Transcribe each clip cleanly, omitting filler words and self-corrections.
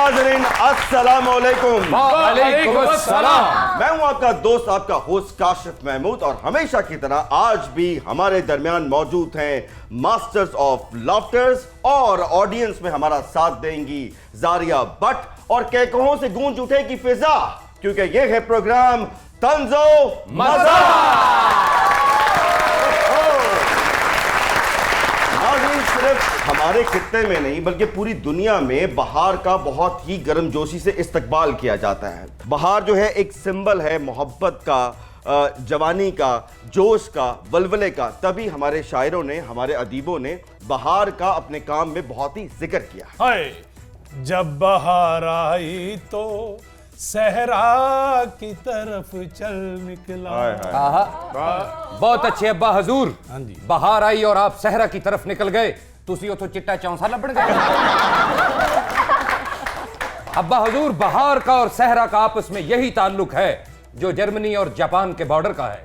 नाज़रीन अस्सलाम वालेकुम। वालेकुम अस्सलाम। मैं हूं आपका दोस्त, आपका होस्ट काशिफ महमूद, और हमेशा की तरह आज भी हमारे दरमियान मौजूद हैं मास्टर्स ऑफ लाफ्टर्स, और ऑडियंस में हमारा साथ देंगी जारिया भट्ट, और कहकहों से गूंज उठेगी फिजा, क्योंकि ये है प्रोग्राम तंजो मज़ा। सिर्फ हमारे खित्ते में नहीं बल्कि पूरी दुनिया में बहार का बहुत ही गर्मजोशी से इस्तकबाल किया जाता है। बहार जो है एक सिंबल है मोहब्बत का, जवानी का, जोश का, वलवले का। तभी हमारे शायरों ने, हमारे अदीबों ने बहार का अपने काम में बहुत ही जिक्र किया। हाय जब बहार आई तो सहरा की तरफ चल निकला। बहुत अच्छे अब्बा हजूर। हाँ जी। बहार आई और आप सहरा की तरफ निकल गए, तुसी उतो चिट्टा चौंसा लबड़ गए। अब्बा हजूर, बहार का और सहरा का आपस में यही ताल्लुक है जो जर्मनी और जापान के बॉर्डर का है।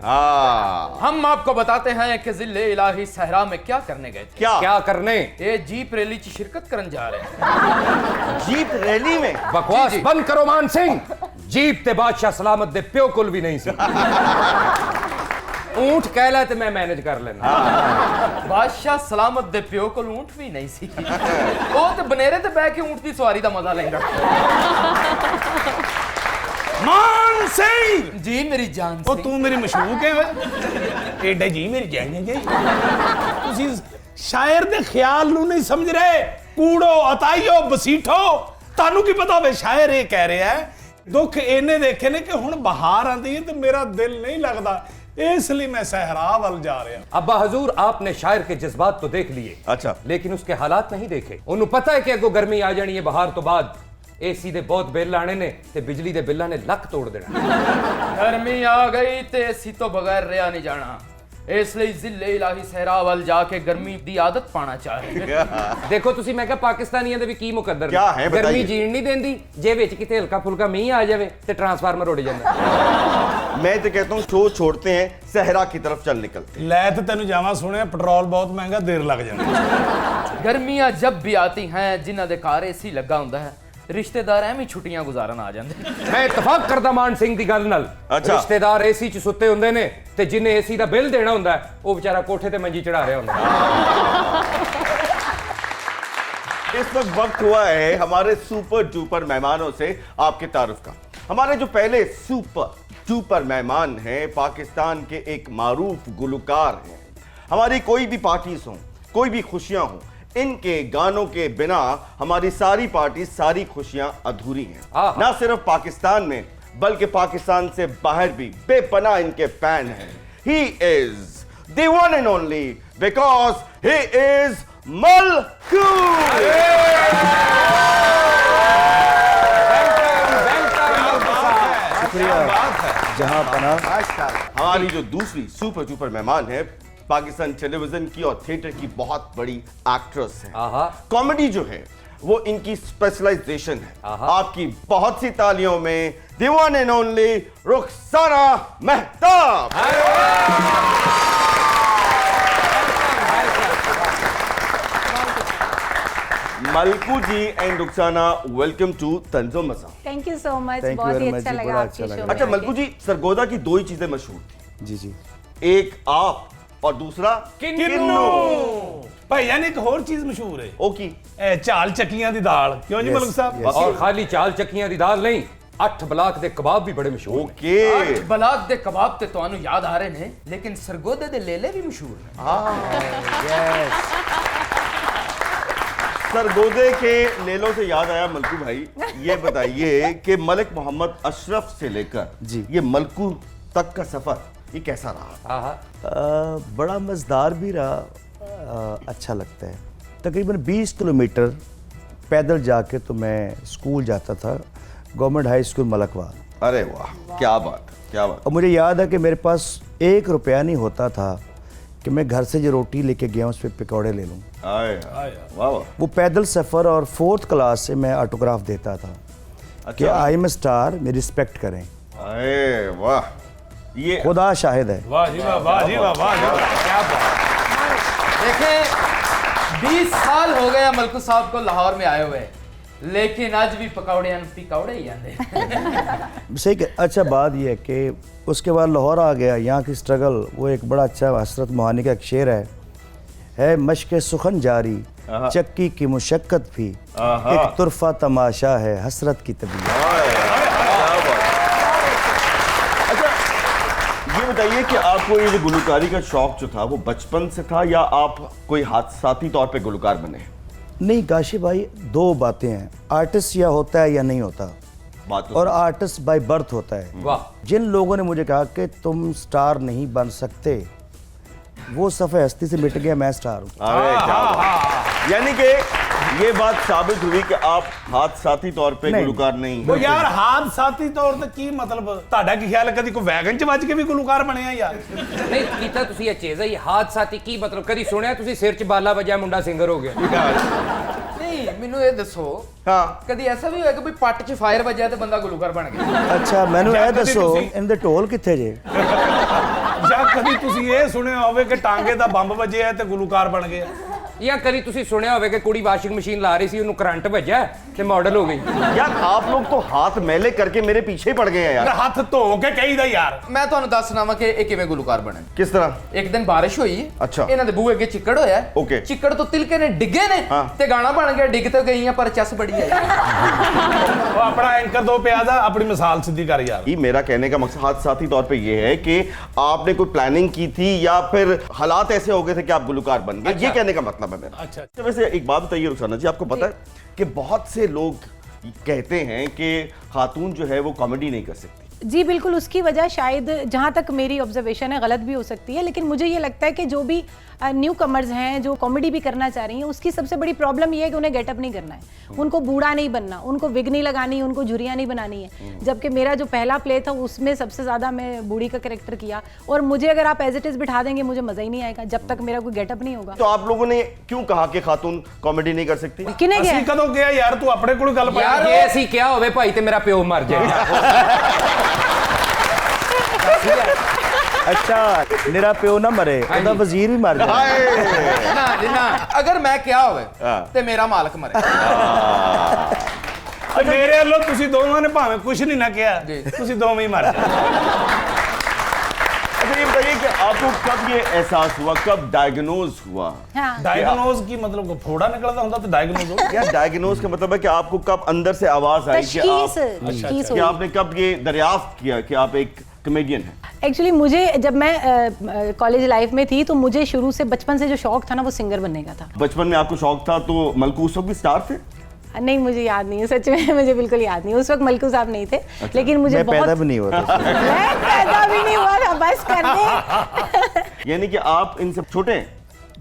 हम आपको बताते हैं कि जिले इलाही सहरा में क्या करने गए थे। क्या करने? ये जीप रैली की शिरकत करने जा रहे हैं। जीप रैली में? बकवास बंद करो मान सिंह। जीप ते बादशाह सलामत दे प्यो कुल भी नहीं सी। ऊंट कहला ते मैं मैनेज कर लेना। बादशाह सलामत दे प्यो को ऊंट भी नहीं सी। वो ते बनेरे ते बैठ के ऊंट की सवारी का मजा लेंगा। मान सिंह जी मेरी जान ਉਹ ਤੂੰ ਮੇਰੀ ਮਸ਼ਹੂਕ ਹੈ ਵੇ ਏਡਾ ਜੀ ਮੇਰੀ ਜਾਨ ਹੈ ਜੀ ਤੁਸੀਂ ਸ਼ਾਇਰ ਦੇ ਖਿਆਲ ਨੂੰ ਨਹੀਂ ਸਮਝ ਰਹੇ ਕੂੜੋ ਅਤਾਈਓ ਬਸੀਠੋ ਤੁਹਾਨੂੰ ਕੀ ਪਤਾ ਵੇ ਸ਼ਾਇਰ ਇਹ ਕਹਿ ਰਿਹਾ ਹੈ ਦੁੱਖ ਇਹਨੇ ਦੇਖੇ ਨੇ ਕਿ ਹੁਣ ਬਹਾਰ ਆਂਦੀ ਹੈ ਤੇ ਮੇਰਾ ਦਿਲ ਨਹੀਂ ਲੱਗਦਾ इसलिए मैं सहरा वाल जा रहा। अब्बा हजूर, आपने शायर के जज्बात तो देख लिए, अच्छा, लेकिन उसके हालात नहीं देखे। उन्हें पता है कि अगो गर्मी आ जानी है बहार तो बाद एसी दे बहुत बिल आने ने ते बिजली दे बिल्लां ने लक तोड़ देना। गर्मी आ गई ते एसी तो बगैर रहा नहीं जाना, इसलिए जिले इलाही सहरा वाल जाके गर्मी दी आदत पाना चाहे। देखो तुसी, मैं कहा पाकिस्तानियों दे भी की मुकद्दर क्या है बताइए। गर्मी जीण नहीं देंदी, जे विच किते हल्का फुल्का मींह आ जावे ते ट्रांसफार्मर उड़ जांदा। मैं तो कहता हूँ शो छोड़ते हैं, सहरा की तरफ चल निकलते हैं। लै तो तेन जावा सुने पेट्रोल बहुत महंगा, देर लग जाती। गर्मियां जब भी आती हैं जिन्हां दे घर एसी लगा हुंदा है, रिश्तेदार एवं छुट्टियां गुजारन आ जाते। मैं इतफाक करदा मान सिंह दी गल नाल। अच्छा। रिश्तेदार एसी च सुत्ते हुंदे ने ते जिन्ने एसी दा बिल देना हुंदा है वो बेचारा कोठे ते मंजी चढ़ा रहा हुंदा। इस वक्त हुआ है हमारे सुपर डुपर मेहमानों से आपके तारुफ का। हमारे जो पहले सुपर डुपर मेहमान हैं पाकिस्तान के एक मारूफ गुलकार हैं। हमारी कोई भी पार्टीज हो, कोई भी खुशियां हो, इनके गानों के बिना हमारी सारी पार्टी, सारी खुशियां अधूरी हैं। ना सिर्फ पाकिस्तान में बल्कि पाकिस्तान से बाहर भी बेपनाह इनके फैन हैं। He is the one and only because he is Malku. जहां पना। हमारी जो दूसरी सुपर डुपर मेहमान है पाकिस्तान टेलीविजन की और थिएटर की बहुत बड़ी एक्ट्रेस है। कॉमेडी जो है वो इनकी स्पेशलाइजेशन है। आपकी बहुत सी तालियों में the one and only Rukhsana Mehtab. Malku ji and Rukhsana, welcome to तंजो मज़ा। Thank you so much, Thank you बहुत ही very much अच्छा जी, लगा बड़ा आपके अच्छा शो लगा। में अच्छा आके। मलकू जी, सरगोदा की दो ही चीजें मशहूर थी। जी जी। एक आप और दूसरा किन्नू। भाई यानी एक और चीज मशहूर है ओकी, चाल चक्कियां दी दाल। क्यों जी मलक साहब? और खाली चाल चक्कियां दी दाल नहीं, 8 बलाक दे कबाब भी बड़े मशहूर। ओके। बलाक दे कबाब ते तुहानू याद आ रहे ने, लेकिन सरगोदे दे लेले भी मशहूर हैं। सरगोदे के लेलों से याद आया मलकू भाई, ये बताइए कि मलिक मोहम्मद अशरफ से लेकर जी ये मलकू तक का सफर ये कैसा रहा? बड़ा मज़ेदार भी रहा, अच्छा लगता है। तकरीबन 20 किलोमीटर पैदल जाके तो मैं स्कूल जाता था, गवर्नमेंट हाई स्कूल मलकवाल। अरे वाह, क्या बात, क्या बात। और मुझे याद है कि मेरे पास 1 रुपया नहीं होता था कि मैं घर से जो रोटी लेके गया उस पर पकौड़े ले लूँ। वाह वाह। वो पैदल सफ़र, और 4th क्लास से मैं ऑटोग्राफ देता था कि आई एम स्टार, मेरी रिस्पेक्ट करें। अरे वाह, ये खुदा शाहिद है। वाह जी वाह, वाह जी वाह, वाह जी वाह, क्या बात। देखें 20 साल हो गए मलकू साहब को लाहौर में आए हुए, लेकिन आज भी पकौड़े पिकौड़े ही आंदे। सही है। अच्छा बात यह है कि उसके बाद लाहौर आ गया, यहाँ की स्ट्रगल, वो एक बड़ा अच्छा हसरत मोहानी का एक शेर है मश्क सुखन जारी चक्की की मुशक्कत भी एक तुरफा तमाशा है हसरत की तबीयत। ये बताइए कि आपको ये जो गुलकारी का शौक जो था वो बचपन से था या आप कोई हादसाती तौर पे गुलकार बने? नहीं काशी भाई, दो बातें हैं, आर्टिस्ट या होता है या नहीं होता, बात तो और आर्टिस्ट बाय बर्थ होता है। वाह। जिन लोगों ने मुझे कहा कि तुम स्टार नहीं बन सकते, वो सफ़े हस्ती से मिट गया, मैं स्टार हूँ। अरे क्या बात। यानी कि ये बात साबित हुई कि आप हादसाती तौर पे नहीं। गुलकार नहीं ਉਹ ਯਾਰ ਹਾਦਸਾਤੀ ਤੌਰ ਤੇ ਕੀ ਮਤਲਬ ਤੁਹਾਡਾ ਕੀ ਖਿਆਲ ਹੈ ਕਦੀ ਕੋਈ ਵੈਗਨ ਚ ਵੱਜ ਕੇ ਵੀ ਗੁਲਕਾਰ ਬਣਿਆ ਯਾਰ ਨਹੀਂ ਕੀਤਾ ਤੁਸੀਂ ਇਹ ਚੀਜ਼ ਹੈ ਇਹ ਹਾਦਸਾਤੀ ਕੀ ਮਤਲਬ ਕਦੀ ਸੁਣਿਆ ਤੁਸੀਂ ਸਿਰ 'ਚ ਬਾਲਾ ਵੱਜਿਆ ਮੁੰਡਾ ਸਿੰਗਰ ਹੋ ਗਿਆ? नहीं मैनू ये दसो हाँ कदी ऐसा भी होया कि पट च फायर बजा ते बंदा गुलकार बन गया? अच्छा मैनू ਜਾਂ ਇਹ ਕਦੀ ਦੱਸੋ ਤੁਸੀਂ- ਇਹਦੇ ਢੋਲ ਕਿੱਥੇ ਜੇ? ਜਾਂ ਕਦੀ ਤੁਸੀਂ ਇਹ ਸੁਣਿਆ ਹੋਵੇ ਕਿ ਟਾਂਗੇ ਦਾ ਬੰਬ ਵੱਜਿਆ ਤੇ ਗੁਲਕਾਰ ਬਣ ਗਏ? ਜਾਂ ਕਦੀ ਤੁਸੀਂ ਸੁਣਿਆ ਹੋਵੇ ਕਿ ਕੁੜੀ ਵਾਸ਼ਿੰਗ ਮਸ਼ੀਨ ਲਾ ਰਹੀ ਸੀ ਉਹਨੂੰ ਕਰੰਟ ਵੱਜਿਆ ਤੇ ਮਾਡਲ ਹੋ ਗਈ? यार आप लोग तो हाथ मैले करके मेरे पीछे ही पड़ गए हैं ਤੇ यार। ਹੱਥ ਧੋ ਕੇ ਕਹੀਦਾ ਯਾਰ मैं ਤੁਹਾਨੂੰ ਦੱਸਣਾ ਵਾ ਕਿ ਇਹ ਕਿਵੇਂ ਗੁਲਕਾਰ ਬਣੇ। किस तरह? ਇੱਕ ਦਿਨ ਬਾਰਿਸ਼ ਹੋਈ ਅੱਛਾ। ਇਹਨਾਂ ਦੇ ਬੂਹੇ ਅੱਗੇ ਚਿੱਕੜ ਹੋਇਆ Okay। ਚਿੱਕੜ ਤੋਂ ਤਿਲਕੇ ਨੇ ਡਿੱਗੇ ਨੇ ਹਾਂ। ਤੇ ਗਾਣਾ ਬਣ ਗਿਆ ਡਿੱਗ ਤੇ ਗਈਆਂ ਪਰ ਚੱਸ ਬੜੀ ਆਈ। ਉਹ ਆਪਣਾ ਐਂਕਰ ਦੋ ਪਿਆ ਦਾ ਆਪਣੀ ਮਿਸਾਲ ਸਿੱਧੀ ਕਰ ਯਾਰ। ये मेरा कहने का मकसद हादसाती तौर पे ये है कि आपने कोई प्लानिंग की थी या फिर हालात ऐसे हो गए थे कि आप गुलकार बन गए, ये कहने का मतलब है मेरा। अच्छा। तो वैसे एक बात बताइए रुखसाना जी, आपको पता है कि बहुत से लोग कहते हैं कि खातून जो है वो कॉमेडी नहीं कर सकती। जी बिल्कुल, उसकी वजह शायद जहाँ तक मेरी ऑब्जर्वेशन है गलत भी हो सकती है, लेकिन मुझे ये लगता है कि जो भी न्यू कमर्स हैं जो कॉमेडी भी करना चाह रही हैं उसकी सबसे बड़ी प्रॉब्लम ये है कि उन्हें गेटअप नहीं करना है, उनको बूढ़ा नहीं बनना, उनको विग नहीं लगानी, उनको झुर्रियाँ नहीं बनानी है। जबकि मेरा जो पहला प्ले था उसमें सबसे ज़्यादा मैं बूढ़ी का कैरेक्टर किया, और मुझे अगर आप एज इट इज़ बिठा देंगे मुझे मज़ा ही नहीं आएगा जब तक मेरा कोई गेटअप नहीं होगा। तो आप लोगों ने क्यों कहा कि खातून कॉमेडी नहीं कर सकती? किने ਅਸੀਂ गया ਕਦੋਂ ਗਿਆ ਯਾਰ ਤੂੰ ਆਪਣੇ ਕੋਲ ਗੱਲ ਪਾਈ ਯਾਰ ਜੇ ਅਸੀਂ ਕਿਹਾ ਹੋਵੇ ਭਾਈ ਤੇ ਮੇਰਾ ਪਿਓ ਮਰ ਜਾਏ। अच्छा मेरा प्यो ना मरे, ਉਹਦਾ ਵਜ਼ੀਰ ਵੀ ਮਰ ਜਾਏ। हाय। ਨਾ ਜੀ ਨਾ, ਅਗਰ ਮੈਂ ਕਿਹਾ ਹੋਵੇ ਹਾਂ। ਤੇ ਮੇਰਾ ਮਾਲਕ ਮਰੇ। ਤੇ ਮੇਰੇ ਵੱਲੋਂ ਤੁਸੀਂ ਦੋਵਾਂ ਨੇ ਭਾਵੇਂ ਕੁਝ ਨਹੀਂ ਨਾ ਕਿਹਾ ਜੀ। ਤੁਸੀਂ ਦੋਵੇਂ ਹੀ ਮਰ ਜਾਓ। अच्छा ये बताइए कि आपको कब ये एहसास हुआ, कब डायग्नोज हुआ? हाँ ਡਾਇਗਨੋਜ਼ ਕੀ ਮਤਲਬ ਕੋ ਫੋੜਾ ਨਿਕਲਦਾ ਹੁੰਦਾ ਤੇ ਡਾਇਗਨੋਜ਼ ਹੋ क्या डायग्नोज का मतलब है कि आपको कब अंदर से आवाज आई कि तशखीस आप तशखीस कि हुई। आपने कब ये दरियाफ्त किया कि आप एक कॉमेडियन हैं? एक्चुअली मुझे जब मैं कॉलेज लाइफ में थी तो मुझे शुरू से बचपन से जो शौक था ना वो सिंगर बनने का था। बचपन में आपको शौक था तो मलकू उस वक्त भी स्टार थे? नहीं मुझे याद नहीं है, सच में मुझे बिल्कुल याद नहीं, उस वक्त मलकू साहब नहीं थे। लेकिन मुझे मैं पैदा बहुत भी नहीं हुआ था। मैं पैदा भी नहीं हुआ था, बस कर दे। यानी कि आप इनसे छोटे हैं?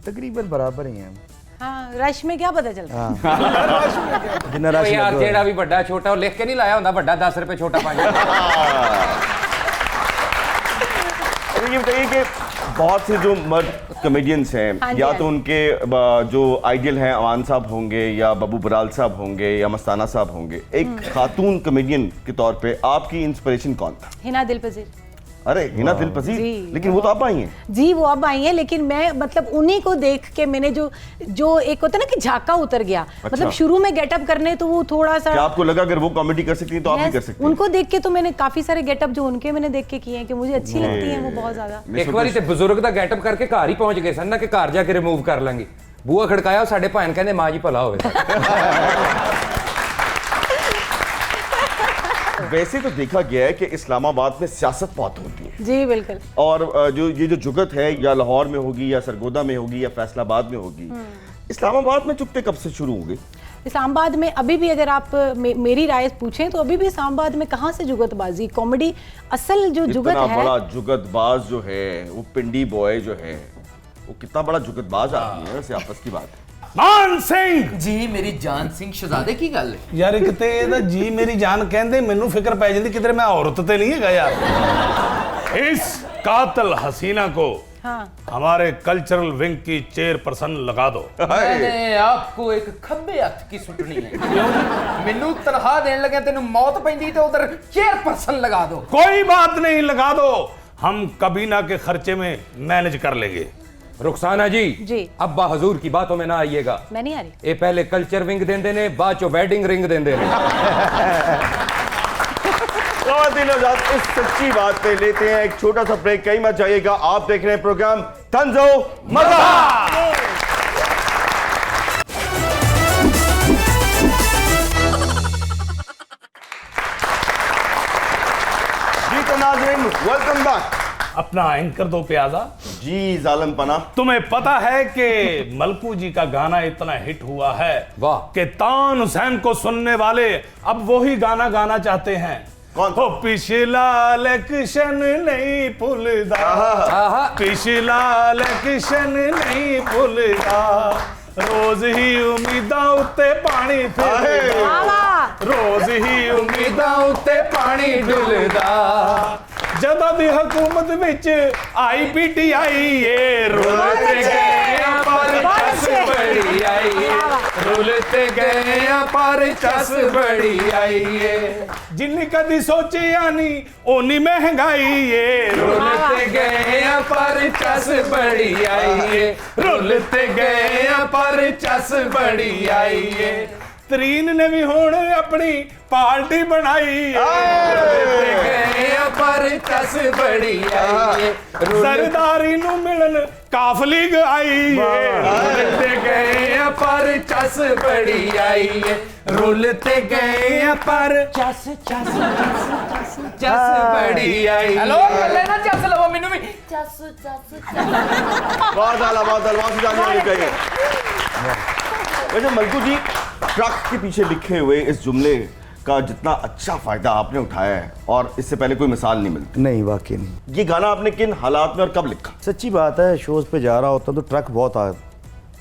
तकरीबन बराबर ही हैं। हाँ रश में क्या पता चलता। जिन्ना ਓ रश ਯਾਰ लगा ਜਿਹੜਾ ਵੀ ਵੱਡਾ ਛੋਟਾ ਉਹ ਲਿਖ ਕੇ ਨਹੀਂ ਲਾਇਆ ਹੁੰਦਾ ਵੱਡਾ 10 ਰੁਪਏ ਛੋਟਾ 5। तो ये बताइए कि बहुत से जो मर्द कॉमेडियंस हैं हाँ जी, या हाँ तो उनके जो आइडियल हैं अवान साहब होंगे या बब्बू बराल साहब होंगे या मस्ताना साहब होंगे, एक खातून कॉमेडियन के तौर पे आपकी इंस्पिरेशन कौन था? हिना दिल पजीर। अरे हिना दिल पसीर, जी। लेकिन वो तो आप आई हैं। जी वो अब आई हैं, लेकिन मैं मतलब उन्हीं को देख के मैंने जो एक होता है ना कि झाका उतर गया। मतलब शुरू में गेटअप करने तो वो थोड़ा सा क्या आपको लगा अगर वो कॉमेडी कर सकती हैं तो आप भी Yes, कर सकती हैं? उनको देख के तो मैंने काफी सारे गेटअप जो उनके मैंने देख के किए हैं कि मुझे अच्छी लगती हैं वो बहुत ज्यादा। ਇੱਕ ਵਾਰੀ ਤੇ ਬਜ਼ੁਰਗ ਦਾ ਗੈਟਅਪ ਕਰਕੇ ਘਰ ਹੀ ਪਹੁੰਚ ਗਏ ਸਨ ਨਾ ਕਿ ਘਰ ਜਾ ਕੇ ਰਿਮੂਵ ਕਰ ਲਾਂਗੇ। ਬੂਆ ਖੜਕਾਇਆ ਉਹ ਸਾਡੇ ਭਾਣ ਕਹਿੰਦੇ ਮਾਂ ਜੀ ਭਲਾ ਹੋਵੇ। वैसे तो देखा गया है कि इस्लामाबाद में सियासत बहुत होती है, जी बिल्कुल। और जो ये जो जुगत है या लाहौर में होगी या सरगोदा में होगी या फैसलाबाद में होगी, इस्लामाबाद में चुपते कब से शुरू हो गई? इस्लामाबाद में अभी भी अगर आप मेरी राय पूछें तो अभी भी इस्लामाबाद में कहाँ से जुगतबाजी, कॉमेडी असल जो जुगत इतना है। बड़ा जुगतबाज जो है वो पिंडी बॉय जो है वो कितना बड़ा जुगतबाज आदमी है, वैसे आपस की बात है। ਮਾਨ ਸਿੰਘ ਜੀ ਮੇਰੀ ਜਾਨ ਸਿੰਘ ਸ਼ਹਜ਼ਾਦੇ ਕੀ ਗੱਲ ਹੈ? ਯਾਰ ਇੱਕ ਤੇ ਇਹਦਾ ਜੀ ਮੇਰੀ ਜਾਨ ਕਹਿੰਦੇ ਮੈਨੂੰ ਫਿਕਰ ਪੈ ਜਾਂਦੀ ਕਿਧਰੇ ਮੈਂ औरत ਤੇ नहीं ਹੈਗਾ यार। इस कातिल हसीना को हाँ हमारे कल्चरल विंग की चेयरपर्सन लगा दो। मैंने आपको एक खब्बे हथ की सुटनी है। ਮੈਨੂੰ ਤਨਖਾਹ ਦੇਣ ਲੱਗਿਆ ਤੈਨੂੰ ਮੌਤ ਪੈਂਦੀ ਤੇ ਉਧਰ ਚੇਅਰਪਰਸਨ ਲਗਾ ਦੋ। कोई बात नहीं लगा दो, हम कबीना के खर्चे में मैनेज कर लेंगे। रुखसाना जी जी। अब्बा हजूर की बातों में ना आइएगा। मैं नहीं आ रही। ये पहले कल्चर विंग देंदे ने, बाद चो वेडिंग रिंग देंदे ने। ख़वातीन और हज़रात, इस सच्ची बात पे लेते हैं एक छोटा सा ब्रेक। कहीं मत जाइएगा, आप देख रहे हैं प्रोग्राम तंज़ो मज़ा। जी तो नाज़रीन, वेलकम बैक। अपना एंकर दो प्याजा। जी जालिम पना। तुम्हें पता है कि मलकू जी का गाना इतना हिट हुआ है वाह। कि तान हुसैन को सुनने वाले अब वही गाना गाना चाहते हैं। कौन? हो पिछला इलेक्शन नहीं भूलदा, पिछला इलेक्शन नहीं भूलदा, रोज ही उम्मीदां उत्ते पानी फिरदा, रोज ही उम्मीदां उत्ते पानी डुलदा, ਜਦੋਂ ਦੀ ਹਕੂਮਤ ਵਿੱਚ ਆਈ ਪੀਟੀਆਈ ਏ ਰੁਲਤੇ ਗਏ ਪਰ ਚਸ ਬੜੀ ਆਈ ਰੁਲਤੇ ਗਏ ਪਰ ਚਸ ਬੜੀ ਆਈ ਏ ਜਿੰਨੀ ਕਦੀ ਸੋਚਿਆ ਨਹੀਂ ਓਨੀ ਮਹਿੰਗਾਈ ਏ ਰੁਲਤੇ ਗਏ ਪਰ ਚਸ ਬੜੀ ਆਈ ਏ ਰੁਲਤੇ ਗਏ ਪਰ ਚਸ ਬੜੀ ਆਈ ਏ ਤਰੀਨ ਨੇ ਵੀ ਹੁਣ ਆਪਣੀ ਪਾਰਟੀ ਬਣਾਈ ਪਰ ਚਸ ਬੜੀ ਆਈ ਸਰਦਾਰੀ ਨੂੰ ਮਿਲਣ ਕਾਫਲੀ ਆਈ ਰੁਲਤੇ ਗਏ ਪਰ ਚਸ ਬੜੀ ਆਈ ਰੁਲਤੇ ਗਏ ਪਰ ਚਸ ਚਸ ਚਸ ਚਸ ਬੜੀ ਆਈ हेलो लेना चस लवो मेनू भी बहुत आला, बहुत आला, वहाँ से जाने वाली चाहिए। वैसे मलकू जी, ट्रक के पीछे लिखे हुए इस जुमले का जितना अच्छा फायदा आपने उठाया है और इससे पहले कोई मिसाल नहीं मिलती। नहीं, वाकई नहीं। ये गाना आपने किन हालात में और कब लिखा? सच्ची बात है, शोज पे जा रहा होता तो ट्रक बहुत आ,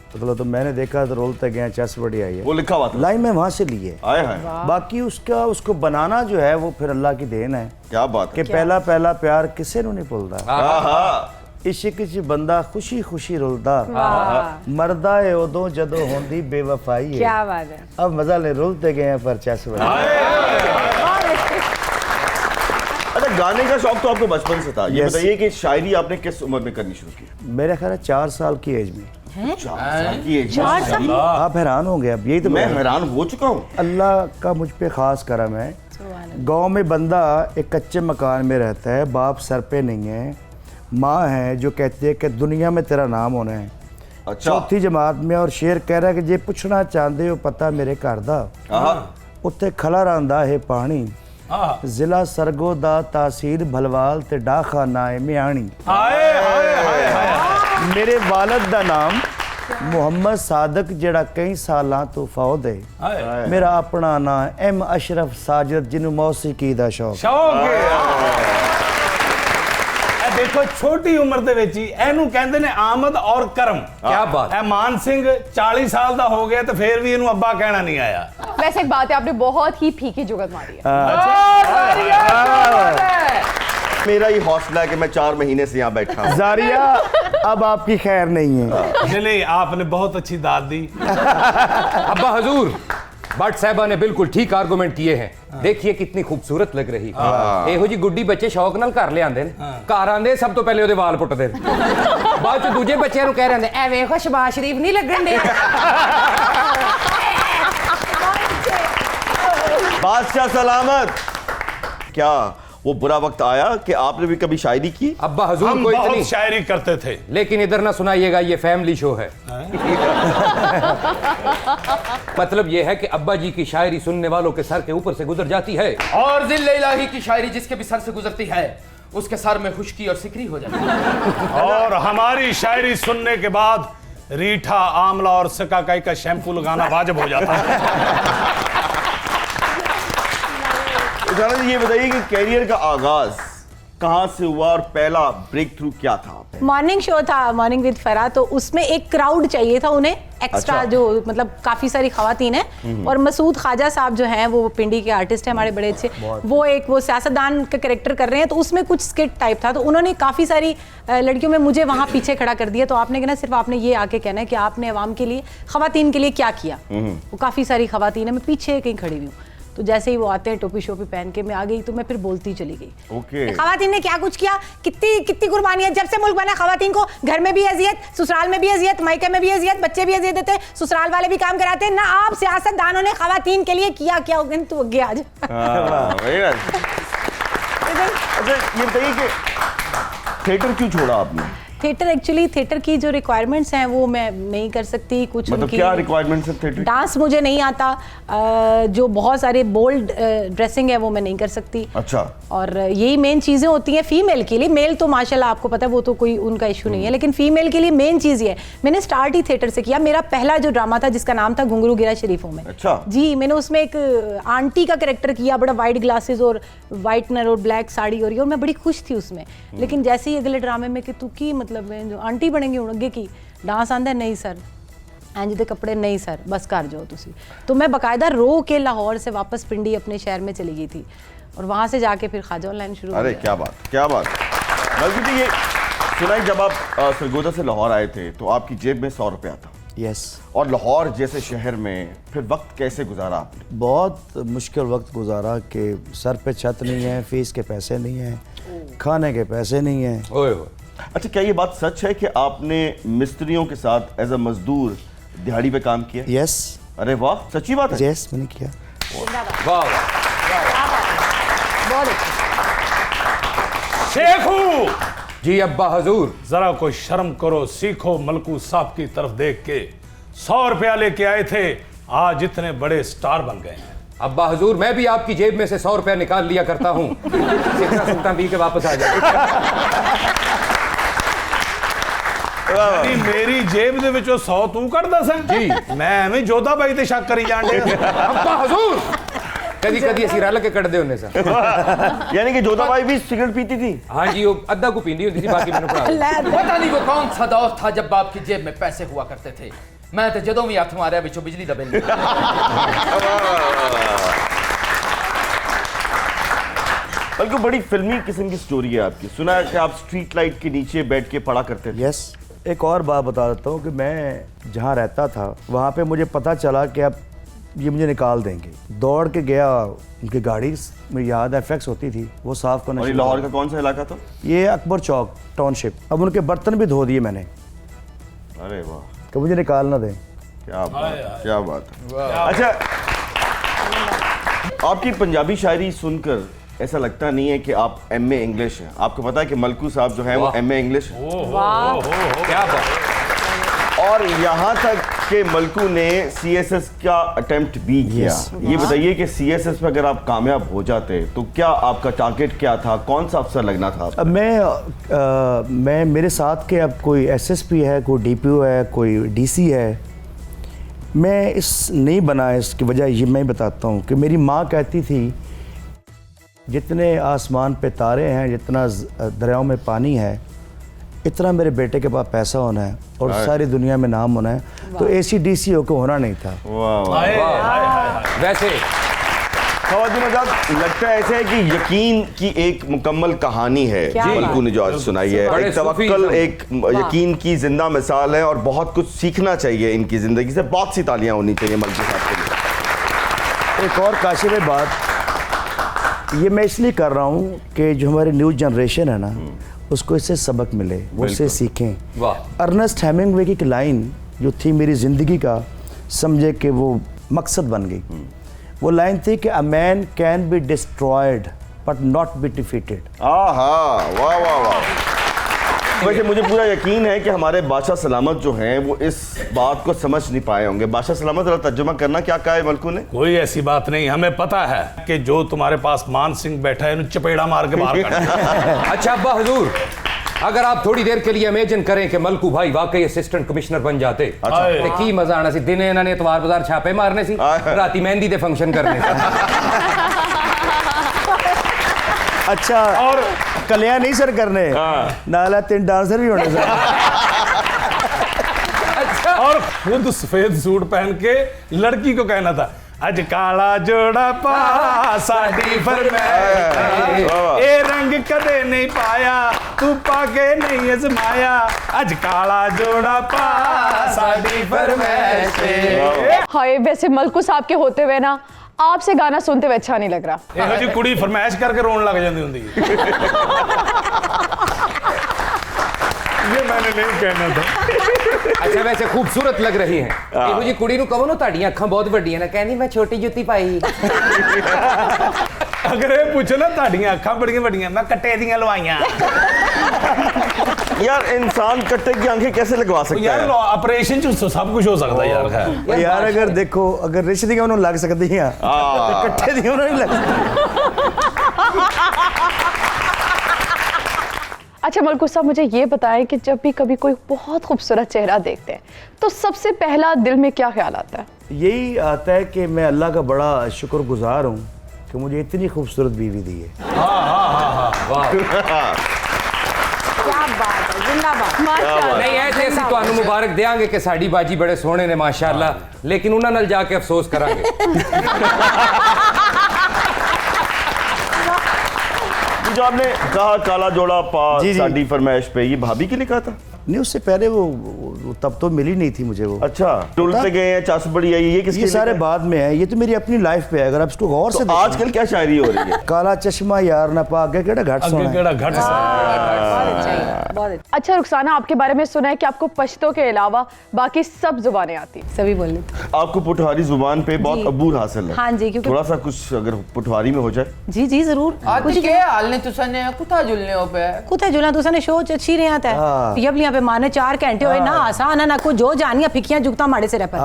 मतलब तो मैंने देखा तो रोलते गए, चस बड़ी आई है, वो लिखा हुआ था? लाइन में वहां से ली है। आए हैं। बाकी उसको बनाना जो है वो फिर अल्लाह की देन है क्या बात कि है। पहला पहला प्यार किसे नु नहीं भुलदा, आहा। इश्क च बंदा खुशी खुशी रुलदा, मरदा है उदों जदों होंदी बेवफाई है। क्या बात है। अब मजा ले रुलते गए हैं पर चस बड़ी। अच्छा, गाने का शौक तो आपको बचपन से था। ये Yes. बताइए कि शायरी आपने किस उम्र में करनी शुरू की? मेरे ख्याल है 4 साल की एज में। 4 साल की एज में 4 साल? शायरी? आप हैरान हो गए, अब यही तो मैं हैरान हो चुका हूँ। अल्लाह का मुझ पे खास करम है। गांव में बंदा एक कच्चे मकान में रहता है, बाप सर पे नहीं है, माँ है जो कहती है कि दुनिया में तेरा नाम होना है। अच्छा। चौथी जमात में और शेर कह रहा है कि जे पुछना चाहते हो पता मेरे घर दा, आहा। उत्थे खलर आंदा है पानी, जिला सरगो दा तहसील भलवाल ते डाखाना है मियाणी। मेरे वालद दा नाम मुहम्मद सादक जेड़ा कई सालां तो फौत है। मेरा अपना नाम एम अशरफ साजिद जिन्हों मौसीकी दा शौक देखो छोटी उम्र ਦੇ ਵਿੱਚ ਹੀ ਇਹਨੂੰ ਕਹਿੰਦੇ ਨੇ ਆਮਦ ਔਰ ਕਰਮ। क्या बात। ਇਹ ਮਾਨ ਸਿੰਘ 40 ਸਾਲ ਦਾ ਹੋ ਗਿਆ ਤੇ ਫੇਰ ਵੀ ਇਹਨੂੰ ਅੱਬਾ ਕਹਿਣਾ ਨਹੀਂ ਆਇਆ। वैसे एक बात है, आपने बहुत ही फीकी जुगत मारी है। मेरा ही हौसला है कि मैं 4 महीने से यहाँ बैठा हूँ। जारिया अब आपकी खैर नहीं है। नहीं आपने बहुत अच्छी दाद दी। अब्बा हजूर, भट्ट साहबा ने बिल्कुल ठीक आर्गूमेंट किए हैं। देखिए कितनी खूबसूरत लग रही है। ਇਹੋ ਜੀ ਗੁੱਡੀ ਬੱਚੇ ਸ਼ੌਕ ਨਾਲ ਘਰ ਲਿਆਂਦੇ ਨੇ, ਘਰ ਆਂਦੇ ਸਭ ਤੋਂ ਪਹਿਲੇ ਉਹਦੇ ਵਾਲ ਪੁੱਟਦੇ ਨੇ, ਬਾਅਦ ਚ ਦੂਜੇ ਬੱਚਿਆਂ ਨੂੰ ਕਹਿ ਰਹਿੰਦੇ ਐ ਵੇਖੋ ਸ਼ਬਾਸ਼ ਸ਼ਰੀਫ ਨਹੀਂ ਲੱਗਣ ਦੇ। बादशाह सलामत, क्या वो बुरा वक्त आया कि आपने भी कभी शायरी की? अब्बा हजूर हम को बहुत इतनी, शायरी करते थे। लेकिन इधर ना सुनाइएगा, ये फैमिली शो है। मतलब ये है कि अब्बा जी की शायरी सुनने वालों के सर के ऊपर से गुजर जाती है, और जिल्ले इलाही की शायरी जिसके भी सर से गुजरती है उसके सर में खुश्की और सिकरी हो जाती है। और हमारी शायरी सुनने के बाद रीठा, आंवला और सिकाकाई का शैम्पू लगाना वाजिब हो जाता है। जाना जी, ये बताइए कि कैरियर का आगाज कहाँ से हुआ और पहला ब्रेक थ्रू क्या था? मॉर्निंग शो था, मॉर्निंग विद फरा, तो उसमें एक क्राउड चाहिए था उन्हें एक्स्ट्रा। अच्छा। जो मतलब काफी सारी खवातीन हैं और मसूद ख्वाजा साहब जो हैं वो पिंडी के आर्टिस्ट हैं हमारे बड़े अच्छे, वो सियासतदान का कैरेक्टर कर रहे हैं, तो उसमें कुछ स्किट टाइप था, तो उन्होंने काफ़ी सारी लड़कियों में मुझे वहाँ पीछे खड़ा कर दिया। तो आपने कहना सिर्फ आपने ये आके कहना है कि आपने अवाम के लिए, खवातीन के लिए क्या किया। वो काफ़ी सारी खवातीन है, मैं पीछे कहीं खड़ी हुई हूँ। तो जैसे ही वो आते हैं टोपी शोपी पहन के, मैं आ गई तो मैं फिर बोलती चली गई। ओके। खवातीन ने क्या कुछ किया, कितनी कितनी कुर्बानियां, जब से मुल्क बना खवातीन को घर में भी अजियत, ससुराल में भी अजियत, मायके में भी अजियत, बच्चे भी अजियत देते, ससुराल वाले भी काम कराते हैं ना। आप सियासतदानों ने खवातीन के लिए किया क्या तू गया आज। अच्छा ये बताइए कि थिएटर क्यों छोड़ा आपने? थिएटर एक्चुअली थिएटर की जो रिक्वायरमेंट्स हैं वो मैं नहीं कर सकती, कुछ मतलब उनकी क्या रिक्वायरमेंट्स है थिएटर? डांस मुझे नहीं आता, जो बहुत सारे बोल्ड ड्रेसिंग है वो मैं नहीं कर सकती। अच्छा। और यही मेन चीज़ें होती हैं फीमेल के लिए। मेल तो माशाल्लाह आपको पता है वो तो कोई उनका इशू नहीं है, लेकिन फीमेल के लिए मेन चीज़ ये है। मैंने स्टार्ट ही थिएटर से किया। मेरा पहला जो ड्रामा था जिसका नाम था घुंघरू गिरा शरीफों में। अच्छा। जी, मैंने उसमें एक आंटी का कैरेक्टर किया, बड़ा वाइट ग्लासेस और वाइटनर और ब्लैक साड़ी और मैं बड़ी खुश थी उसमें। लेकिन जैसे ही अगले ड्रामे में कि तू की मतलब जो आंटी बनेंगी हूँ अगे की डांस आंदा नहीं सर, इंज दे कपड़े नहीं सर, बस कर जाओ तुसी। तो मैं बाकायदा रो के लाहौर से वापस पिंडी अपने शहर में चली गई थी और वहाँ से जाके फिर खाजा ऑनलाइन शुरू। अरे क्या बात, क्या बात। बल्कि ये सुनाई, जब आप सरगोदा से लाहौर आए थे तो आपकी जेब में 100 रुपया था। यस। और लाहौर जैसे शहर में फिर वक्त कैसे गुजारा आपने? बहुत मुश्किल वक्त गुजारा कि सर पे छत नहीं है, फीस के पैसे नहीं हैं, खाने के पैसे नहीं हैं। ओए ओए। अच्छा, क्या ये बात सच है कि आपने मिस्त्रियों के साथ एज अ मजदूर दिहाड़ी पे काम किया? यस। अरे वाह, सच्ची बात है? यस, मैंने किया। वाह। बहुत अच्छा। शेखू जी अब्बा हजूर। जरा कोई शर्म करो, सीखो। मलकू साहब की तरफ देख के 100 रुपया लेके आए थे, आज इतने बड़े स्टार बन गए हैं। अब्बा हजूर, मैं भी आपकी जेब में से 100 रुपया निकाल लिया करता हूँ। सिकना सुल्तान पी के वापस आ जाए। मेरी जेब दे विचों 100 तू कढ़दा सा जी। मैं एवें जोधा बाई ते शक करी जान डे। अब्बा हजूर, कदी कदी असी रल के कटदे होने सा। यानी कि जोधाबाई भी सिगरेट पीती थी? हाँ जी, वो अद्धा को पींदी होती थी, बाकी मैंने पढ़ा। पता नहीं वो कौन सा दौर था जब आपकी जेब में पैसे हुआ करते थे। मैं तो जदों भी हथ मारिया बिचों बिजली दा बिल। बल्कि बड़ी फिल्मी किस्म की स्टोरी है आपकी। सुना है कि आप स्ट्रीट लाइट के नीचे बैठ के पढ़ा करते थे? यस। एक और बात बता देता हूँ कि मैं जहाँ रहता था वहाँ पे मुझे पता चला कि अब ये मुझे निकाल देंगे। दौड़ के गया, उनकी गाड़ी मुझे याद है FX होती थी, वो साफ करना। और ये लाहौर का कौन सा इलाका था? ये अकबर चौक टाउनशिप। अब उनके बर्तन भी धो दिए मैंने अरे वाह, कि मुझे निकाल ना दें। क्या बात, क्या बात है। अच्छा, आपकी पंजाबी शायरी सुनकर ऐसा लगता नहीं है कि आप MA इंग्लिश हैं। आपको पता है कि मलकू साहब जो हैं वो MA इंग्लिश हैं। क्या बात। और यहाँ तक कि मलकू ने CSS का अटेम्प्ट भी किया। ये बताइए कि CSS में अगर आप कामयाब हो जाते तो क्या आपका टारगेट क्या था, कौन सा अफसर लगना था? अब मैं मेरे साथ के अब कोई SSP है, कोई DPO है, कोई DC है। मैं इस नहीं बना, इसकी वजह ये मैं बताता हूँ कि मेरी माँ कहती थी जितने आसमान पे तारे हैं, जितना दरियाओं में पानी है, इतना मेरे बेटे के पास पैसा होना है और सारी दुनिया में नाम होना है। तो ACDC होकर होना नहीं था। वैसे ख्वातीन लगता है ऐसे है कि यकीन की एक मुकम्मल कहानी है मलकू ने जो आज सुनाई है। एक तवक्कुल, एक यकीन की जिंदा मिसाल है और बहुत कुछ सीखना चाहिए इनकी जिंदगी से। बहुत सी तालियां होनी चाहिए मलकू साहब के लिए। एक और काशिफ बात, ये मैं इसलिए कर रहा हूँ कि जो हमारी न्यू जनरेशन है ना, उसको इससे सबक मिले, वो इससे सीखें। वाह। अर्नेस्ट हेमिंगवे की एक लाइन जो थी मेरी ज़िंदगी का, समझे कि वो मकसद बन गई। वो लाइन थी कि a man can be destroyed but not be defeated. आहा, वाह वाह वाह। वैसे मुझे पूरा यकीन है कि हमारे बादशाह सलामत जो हैं वो इस बात को समझ नहीं पाए होंगे। बादशाह सलामत जरा तर्जुमा करना, क्या कहा है मलकू ने? कोई ऐसी बात नहीं, हमें पता है कि जो तुम्हारे पास मान सिंह बैठा है उन्हें चपेड़ा मार के बाहर कर। अच्छा अब्बा हजूर, अगर आप थोड़ी देर के लिए इमेजिन करें कि मलकू भाई वाकई असिस्टेंट कमिश्नर बन जाते, तो की मजा आना सी। दिन इन्होंने इतवार बाजार छापे मारने सी, राती मेहंदी दे फंक्शन करने सी। अच्छा, और कलियां नहीं सर करने, नाला 3 डांसर भी होने सर। अच्छा, और खुद सफेद सूट पहन के लड़की को कहना था, अज काला जोड़ा पा साडी फरमाइश, ए रंग कदे नहीं पाया तू पाके नहीं अजमाया, अज काला जोड़ा पा साडी फरमाइश। हाय, वैसे मलकू साहब के होते हुए ना आपसे गाना सुनते हुए अच्छा नहीं लग रहा। ਇਹੋ ਜਿਹੀ ਕੁੜੀ ਫਰਮਾਇਸ਼ ਕਰਕੇ ਰੋਣ ਲੱਗ ਜਾਂਦੀ ਹੁੰਦੀ ਹੈ। ये मैंने नहीं कहना था। अच्छा वैसे खूबसूरत लग रही हैं ਇਹੋ ਜੀ ਕੁੜੀ ਨੂੰ ਕਹੋ ਨਾ ਤੁਹਾਡੀਆਂ ਅੱਖਾਂ ਬਹੁਤ ਵੱਡੀਆਂ ਨੇ ਕਹਿੰਦੀ ਮੈਂ ਛੋਟੀ ਜੁੱਤੀ ਪਾਈ अगर ये पूछो ना ਤੁਹਾਡੀਆਂ ਅੱਖਾਂ ਬੜੀਆਂ ਵੱਡੀਆਂ ਮੈਂ ਕੱਟੇ ਦੀਆਂ ਲਵਾਈਆਂ। यार इंसान कट्टे की आंखें कैसे लगवा सकता यार है? ऑपरेशन च सब कुछ हो सकता है यार। खैर यार अगर देखो अगर रिश्ते ਦੀਆਂ ਉਹਨੂੰ ਲੱਗ ਸਕਦੀਆਂ ਤੇ ਇਕੱਠੇ ਦੀਆਂ ਉਹਨਾਂ ਨਹੀਂ ਲੱਗ ਸਕਦੀਆਂ। अच्छा मलकू साहब, मुझे ये बताएं कि जब भी कभी कोई बहुत खूबसूरत चेहरा देखते हैं तो सबसे पहला दिल में क्या ख्याल आता है? यही आता है कि मैं अल्लाह का बड़ा शुक्रगुजार हूँ कि मुझे इतनी खूबसूरत बीवी दी है। क्या बात है, जिंदाबाद। माशाल्लाह। नहीं ऐसे ਅਸੀਂ ਤੁਹਾਨੂੰ ਮੁਬਾਰਕ ਦੇਾਂਗੇ ਕਿ ਸਾਡੀ ਬਾਜੀ ਬੜੇ ਸੋਹਣੇ ਨੇ ਮਾਸ਼ਾਅੱਲਾ ਲੇਕਿਨ ਉਹਨਾਂ ਨਾਲ ਜਾ ਕੇ ਅਫਸੋਸ ਕਰਾਂਗੇ। जो आपने कहा काला जोड़ा पा जी, जी। साडी फरमाइश पे, ये भाभी के लिए कहा था? नहीं उससे पहले वो तब तो मिली नहीं थी मुझे वो। अच्छा टूल पे गए हैं, चास बड़ी आई, ये किसके ये लिए सारे था? बाद में है, ये तो मेरी अपनी लाइफ पे है। अगर आप इसको गौर से तो देखें। आजकल क्या शायरी हो रही है? काला चश्मा यार ना पा के केड़ा घाट अगे सोना है। केड़ा घट बहुत अच्छा है, बहुत अच्छा। अच्छा रुखसाना, आपके बारे में सुना है कि आपको पश्तो के अलावा बाकी सब जुबानें आती हैं। सभी बोल लेते। आपको पुठवारी जुबान पे बहुत जी। अबूर हासिल है। हाँ जी, क्योंकि थोड़ा सा कुछ अगर पुठवारी में हो जाए। जी जी जरूर। आती के हाल ने तुसने कुता जुलने हो पे कुत्ते जुला तो उसने शो अच्छी रहे आता है यबलियां पे माने 4 घंटे होए ना आसान ना को जो जानिया फिकियां जुगता माड़े से रह पर।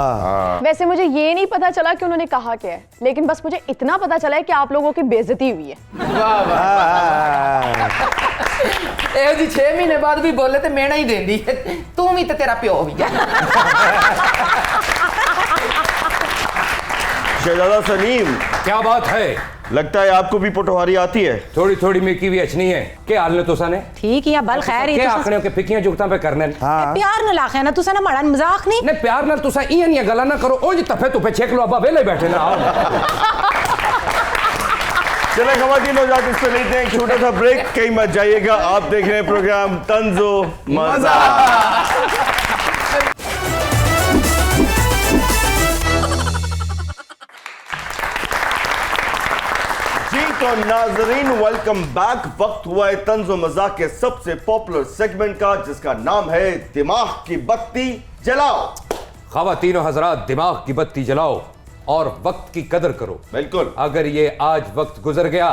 वैसे मुझे ये नहीं पता चला कि उन्होंने कहा क्या है, लेकिन बस मुझे इतना पता चला है कि आप लोगों की बेइज्जती हुई है। वाह वाह ए जी 6 महीने बाद भी बोले ते मेणा ही देंदी तू भी ते तेरा प्यो भी शहजादा सलीम, क्या बात है? लगता है आपको भी पुठवारी आती है। थोड़ी थोड़ी मिकी भी अच्छनी है के हाल ने तुसा ने ठीक है बल खैर ही के आखने के फिकियां जुगतां पे करने ने प्यार न लाखे ना तुसा ना माड़ा मजाक नहीं ने प्यार नाल तुसा इयां नहीं गल्ला ना करो ओ जी तफे तुफे छेक लो अब्बा वेले बैठे ना आओ। चले खवातीन हो जाते इस पे लेते हैं एक छोटा सा ब्रेक, कहीं मत जाइएगा। आप देख रहे हैं प्रोग्राम तंजो मजा। जी तो नाजरीन वेलकम बैक। वक्त हुआ है तंजो मजा के सबसे पॉपुलर सेगमेंट का, जिसका नाम है दिमाग की बत्ती जलाओ। खवातीनो हजरात, दिमाग की बत्ती जलाओ और वक्त की कदर करो। बिल्कुल। अगर ये आज वक्त गुजर गया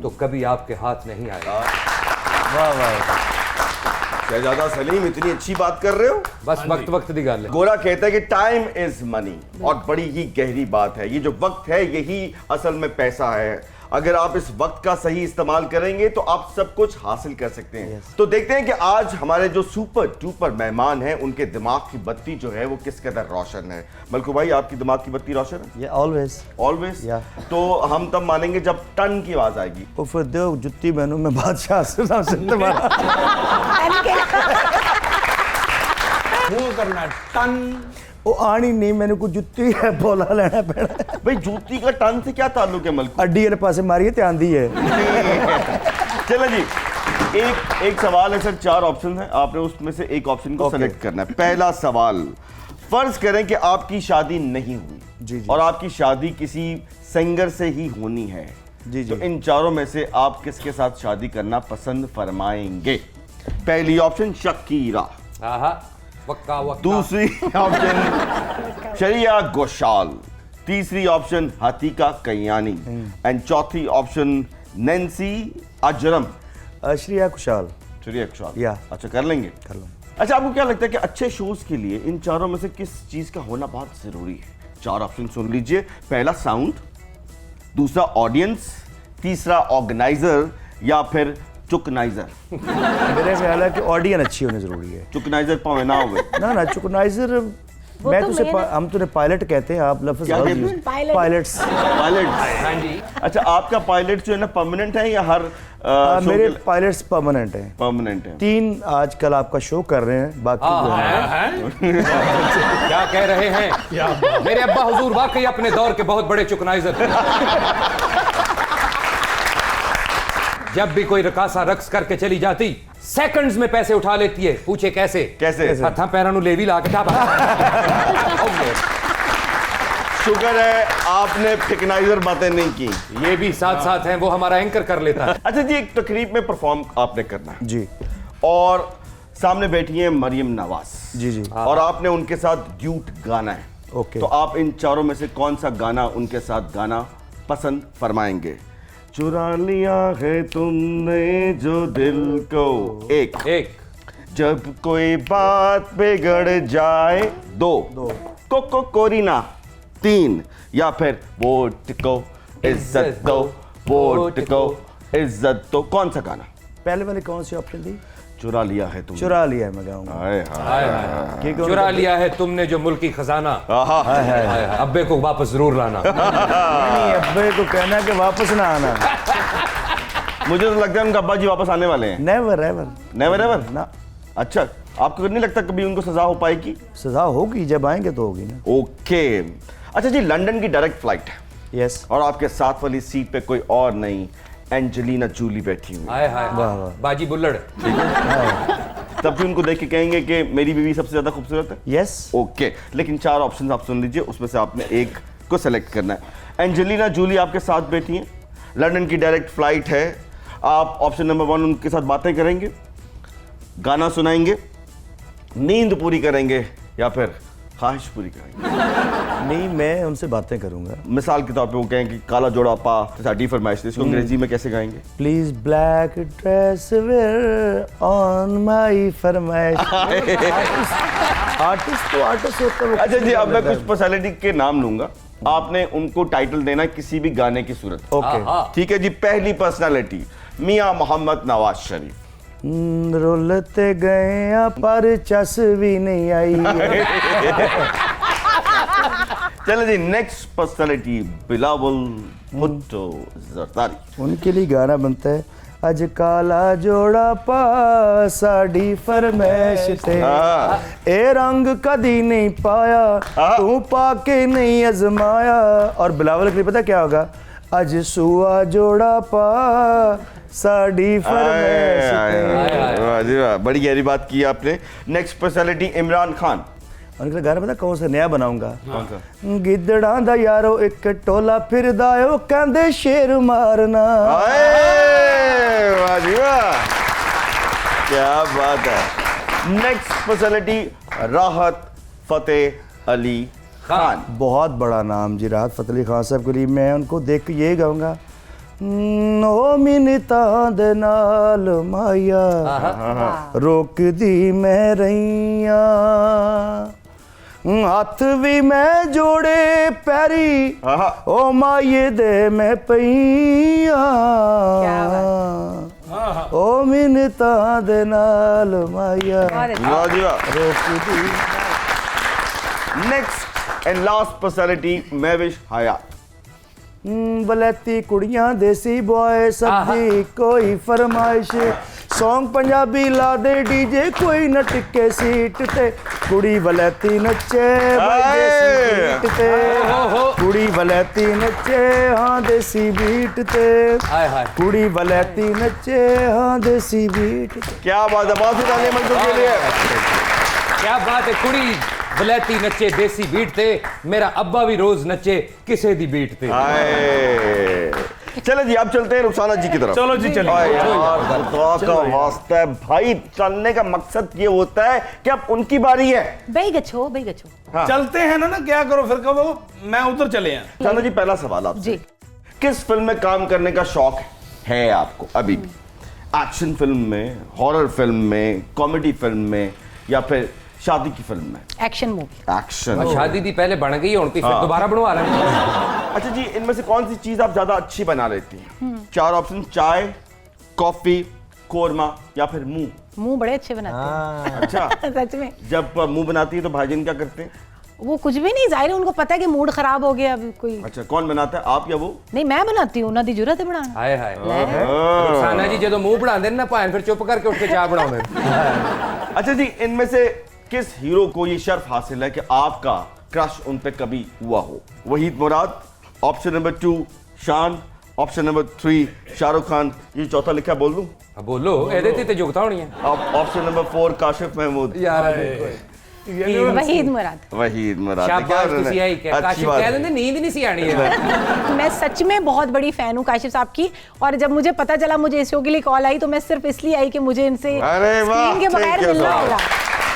तो कभी आपके हाथ नहीं आएगा। वाह वाह शहजादा सलीम, इतनी अच्छी बात कर रहे हो। बस वक्त वक्त दी गल है। गोरा कहता है कि टाइम इज मनी, और बड़ी ही गहरी बात है। ये जो वक्त है यही असल में पैसा है। अगर आप इस वक्त का सही इस्तेमाल करेंगे तो आप सब कुछ हासिल कर सकते हैं। तो देखते हैं कि आज हमारे जो सुपर डुपर मेहमान हैं उनके दिमाग की बत्ती जो है वो किस कदर रोशन है। मलकू भाई, आपकी दिमाग की बत्ती रोशन है? ये ऑलवेज। ऑलवेज। या। तो हम तब मानेंगे जब टन की आवाज आएगी। वो फिर दो जुत्ती बहनों में बादशाह से तुम्हारा मुंह करना टन वो आनी नहीं, मैंने को जुत्ती है बोला लेना पैना। भाई जूती का टन से क्या ताल्लुक है मलकू? अड्डी वाले पासे मारिए ते आंदी है। चलो जी, एक सवाल है सर, 4 ऑप्शन है, आपने उसमें से एक ऑप्शन को सेलेक्ट करना है। पहला सवाल, फर्ज करें कि आपकी शादी नहीं हुई जी, जी। और आपकी शादी किसी सिंगर से ही होनी है। जी, जी। तो इन चारों में से आप किसके साथ शादी करना पसंद फरमाएंगे? पहली ऑप्शन शकीरा, आहा वक्का वक्का। दूसरी ऑप्शन शरिया घोषाल, तीसरी ऑप्शन हतीका कयानी एंड चौथी ऑप्शन नैन्सी अजरम। श्रेया कुशाल। शरिया घोषाल। या। अच्छा कर लेंगे। कर लो। अच्छा, आपको क्या लगता है कि अच्छे शोज के लिए इन चारों में से किस चीज का होना बहुत जरूरी है? 4 ऑप्शन सुन लीजिए। पहला साउंड, दूसरा ऑडियंस, तीसरा ऑर्गेनाइजर या फिर चुकनाइजर। मेरे ख्याल है कि ऑडियंस अच्छी होनी जरूरी है। चुकनाइजर पावे ना होवे। ना चुकनाइजर मैं तो तुझे मेन- हम तुझे पायलट कहते हैं, आप लफ्ज क्या गलत कहते यूज- हैं? पायलट्स। पायलट। हाँ जी। अच्छा, आपका पायलट जो है ना परमानेंट है या हर मेरे पायलट्स परमानेंट हैं। परमानेंट है? 3 आजकल आपका शो कर रहे हैं, बाकी जो है क्या कह रहे हैं? मेरे अब्बा हुजूर वाकई अपने दौर के बहुत बड़े चुकनाइजर थे। जब भी कोई रकासा रक्स करके चली जाती सेकंड्स में पैसे उठा लेती है। पूछे कैसे? कैसे? हथा पैरां नूं लेवी ला के शुक्र है आपने फिकनाइजर बातें नहीं की। ये भी साथ साथ हैं, वो हमारा एंकर कर लेता है। अच्छा जी, एक तकरीब में परफॉर्म आपने करना है जी और सामने बैठी हैं मरियम नवाज जी जी। और आपने उनके साथ ड्यूट गाना है। ओके। तो आप इन चारों में से कौन सा गाना उनके साथ गाना पसंद फरमाएंगे? चुरा लिया है तुमने जो दिल को, एक। जब कोई बात बिगड़ जाए, दो। कोको कोरीना, 3। या फिर वोट को इज्जत दो, वोट को इज्जत दो। कौन सा गाना? पहले वाले कौन सी ऑप्शन दी? चुरा लिया है तुमने। चुरा लिया है मैं गाऊंगा। हाय हाय। चुरा लिया है तुमने जो मुल्की खजाना, आहा। हाय हाय हाय। अब्बे को वापस जरूर लाना। नहीं, अब्बे को कहना कि वापस ना आना। मुझे तो लगता है उनका अब्बा जी वापस आने वाले हैं। Never ever. नेवर एवर ना। अच्छा, आपको नहीं लगता कभी उनको सजा हो पाएगी? सजा होगी, जब आएंगे तो होगी ना। ओके। अच्छा जी, लंदन की डायरेक्ट फ्लाइट है यस। और आपके साथ वाली सीट पे कोई और नहीं, एंजेलिना जूली बैठी हुई है। हाय हाय, वाह वाह। बाजी बुल्लड़। तब भी उनको देख के कहेंगे कि मेरी बीवी सबसे ज्यादा खूबसूरत है। यस। ओके, लेकिन 4 ऑप्शन आप सुन लीजिए, उसमें से आपने एक को सेलेक्ट करना है। एंजेलिना जूली आपके साथ बैठी हैं, लंदन की डायरेक्ट फ्लाइट है, आप ऑप्शन नंबर 1 उनके साथ बातें करेंगे, गाना सुनाएंगे, नींद पूरी करेंगे या फिर ख्वाहिश पूरी करेंगे? नहीं, मैं उनसे बातें करूंगा। मिसाल के तौर पे वो कहें कि काला जोड़ा पा साडी फरमाइश, इसको अंग्रेजी में कैसे गाएंगे? Please black dress wear on my फरमाइश। आर्टिस्ट तो आर्टिस्ट होता है। अच्छा जी, अब मैं कुछ पर्सनालिटी के नाम लूंगा, आपने उनको टाइटल देना है किसी भी गाने की सूरत में। ओके। ठीक है जी। पहली पर्सनालिटी मियां मोहम्मद नवाज शरीफ। रुलते गए पर चस भी नहीं आई। चलो जी, नेक्स्ट पर्सनालिटी बिलावल भुट्टो जरदारी। उनके लिए गाना बनता है, अज काला जोड़ा पा साड़ी फरमैश थे, ए रंग कदी नहीं पाया, तू पाके नहीं अजमाया। और बिलावल के लिए पता क्या होगा? अज सुआ जोड़ा पा साड़ी फरमैश थे। वाह जी वाह, बड़ी गहरी बात की आपने। Next personality Imran Khan. उनके लिए गाना पता कौन सा नया बनाऊंगा? कौन सा? गिद्दड़ां दा यारो एक टोला फिरदा है, ओ कहंदे शेर मारना। वाह जी वाह, क्या बात है। नेक्स्ट पर्सनालिटी राहत फतेह अली खान। बहुत बड़ा नाम जी, राहत फतेह अली खान साहब के लिए मैं उनको देख के ये गाऊंगा, ओ मिन्नतां दे नाल माया रोक दी मैं रहिया, हथ भी मैं जोड़े पैरी, ओ माये दे मैं पईया, ओ मिन्नतां दे नाल माया वाह जी वाह। रोक दी। Next and last personality Mehwish Hayat. बलैती कुड़ियां देसी बॉय सब्जी कोई फरमाइश, सॉन्ग पंजाबी ला दे डीजे कोई न टिके सीट ते, कुड़ी बलैती नचे भाई देसी बीट ते, कुड़ी बलैती नचे हाँ देसी बीट ते, कुड़ी बलैती नचे हाँ देसी बीट ते। क्या बात है, बहुत तालियां मंजूर के लिए। क्या बात है, कुड़ी बलैती नचे देसी बीट थे, मेरा अब्बा भी रोज नचे किसे दी बीट थे। चलो जी, अब चलते हैं रुखसाना जी की तरफ। चलो जी, चलिए। यार खुदा का वास्ता है भाई, चलने का मकसद ये होता है कि अब उनकी बारी है। भाई गच्छो, भाई गच्छो। हाँ। चलते हैं ना, क्या करो फिर, कहो मैं उधर चले हैं। रुखसाना जी, पहला सवाल आपसे, जी। किस फिल्म में काम करने का शौक है आपको अभी भी? एक्शन फिल्म में, हॉरर फिल्म में, कॉमेडी फिल्म में या फिर शादी की फिल्म में? Action movie. एक्शन। शादी दी पहले बन गई होती, फिर दोबारा बनवा रहे हैं। अच्छा जी, इनमें से कौन सी चीज आप ज्यादा अच्छी बना लेती हैं? 4 ऑप्शन, चाय, कॉफी, कोरमा या फिर मुंह। मुंह बड़े अच्छे बनाते हैं। अच्छा। सच में। जब मुंह बनाती है तो भाईजान क्या करते हैं? वो कुछ भी नहीं, जाहिर है उनको पता है कि मूड खराब हो गया अभी कोई। अच्छा, कौन बनाता है, आप या वो? नहीं, मैं बनाती हूँ, ना दी जरूरत है बनाना। हाय हाय, रुखसाना जी जो मुंह बनाते ना पान, फिर चुप करके उठ के चाय बनाओ। अच्छा जी, इनमें से किस हीरो को ये शर्फ हासिल है कि आपका क्रश उन पे कभी हुआ हो? वहीद मुराद, ऑप्शन नंबर 2 शान, ऑप्शन नंबर 3 शाहरुख खान, ये चौथा लिखा बोल दूं? बोलो, एदे ते जुगता होनी है। Option number 4 Kashif Mahmood. यार वहीद मुराद। वहीद मुराद। शाबाश तुसी आई क्या अच्छी काशिफ बात कह है। देंगे नींद नहीं सी आनी है। मैं सच में बहुत बड़ी फैन हूँ काशिफ साहब की, और जब मुझे पता चला मुझे इस शो के लिए कॉल आई तो मैं सिर्फ इसलिए आई कि मुझे इनसे अरे वाह, स्क्रीन के बगैर ठीक है मिलना साहब। होगा,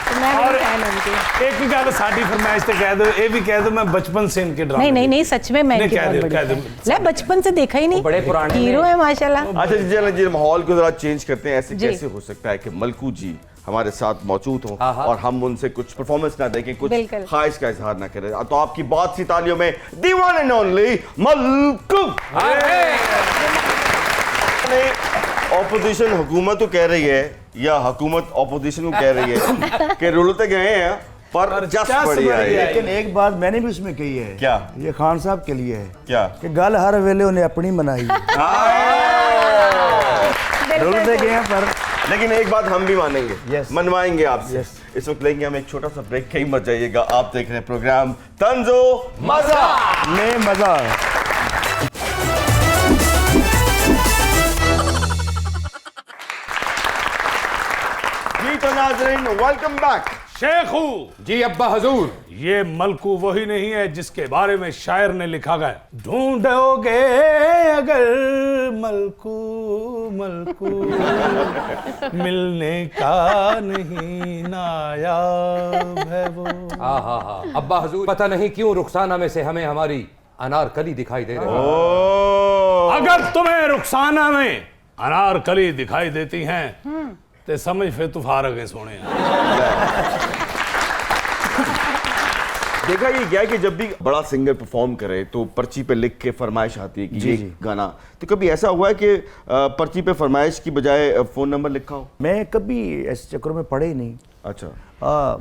तो मैं बड़ी फैन हूँ उनकी। एक गल साडी फरमाइश ते कह दो, ये भी कह दो मैं बचपन से इनके ड्रामे नहीं नहीं नहीं, सच में मैं नहीं, इनकी कह बहुत दो, बड़ी कह दो। fan। ले बचपन से देखा ही नहीं, बड़े पुराने हीरो में। है माशाल्लाह। अच्छा जी, चलें जी, माहौल को जरा चेंज करते हैं। ऐसे जी। कैसे हो सकता है कि मलकू जी हमारे साथ मौजूद हों हाँ, हाँ। और हम उनसे कुछ परफॉर्मेंस ना देखें, कुछ बिल्कुल। ख्वाहिश का इजहार ना करें? तो आपकी बहुत सी तालियों में the one and only Malku. Opposition हुकूमत तो कह रही है या हुकूमत ऑपोजिशन को कह रही है कि रुलते गए हैं पर जस पड़ी आई है। लेकिन एक बात मैंने भी उसमें कही है। क्या? ये खान साहब के लिए है क्या? कि गल हर वेले उन्हें अपनी मनाई रुलते गए हैं पर लेकिन एक बात हम भी मानेंगे, Yes. मनवाएंगे आपसे। Yes. इस वक्त लेंगे हम एक छोटा सा ब्रेक, कहीं मत जाइएगा। आप देख रहे हैं प्रोग्राम तंजो मजा में मजा। जी तो नाज़रीन, वेलकम बैक। शेखू, जी अब्बा हजूर। ये मलकू वही नहीं है जिसके बारे में शायर ने लिखा गया, ढूंढोगे अगर मलकू मलकू मिलने का नहीं नायाब है वो। हाँ हाँ हाँ अब्बा हजूर, पता नहीं क्यों रुखसाना में से हमें हमारी अनारकली दिखाई दे रही है। अगर तुम्हें रुखसाना में अनारकली दिखाई देती हैं तो समझ फिर तू फारग है सोने। देखा ये क्या है कि जब भी बड़ा सिंगर परफॉर्म करे तो पर्ची पे लिख के फरमाइश आती है कि जी, ये जी। गाना, तो कभी ऐसा हुआ है कि पर्ची पे फरमाइश की बजाय फोन नंबर लिखा हो? मैं कभी इस चक्कर में पढ़े ही नहीं। अच्छा,